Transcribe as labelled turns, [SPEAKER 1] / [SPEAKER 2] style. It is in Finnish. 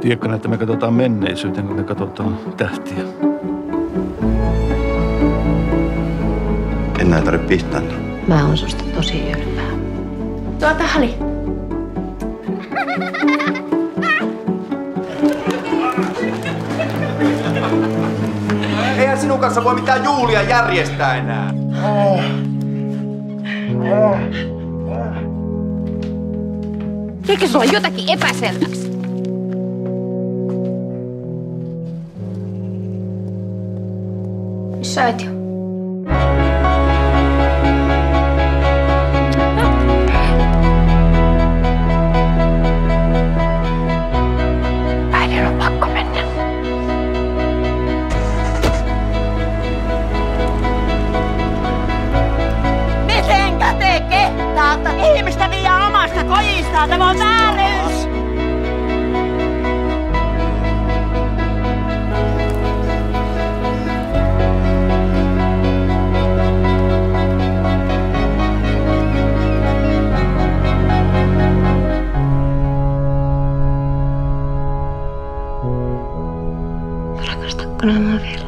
[SPEAKER 1] Tiedätkö, että me katsotaan menneisyyteen, kun me katsotaan tähtiä.
[SPEAKER 2] Enää ei tarvitse pistää.
[SPEAKER 3] Mä oon susta tosi ylpeä.
[SPEAKER 4] Hali.
[SPEAKER 5] Eihän sinun kanssa voi mitään juhlia järjestää enää.
[SPEAKER 4] Eikö sulla jotakin epäselväksi? Missä äiti on? Äidin on pakko mennä.
[SPEAKER 6] Mitenkä te kehtaatte ihmistä viiä omasta kodistaan? Tämä on vääryys!
[SPEAKER 3] Rakastatko nämä vielä?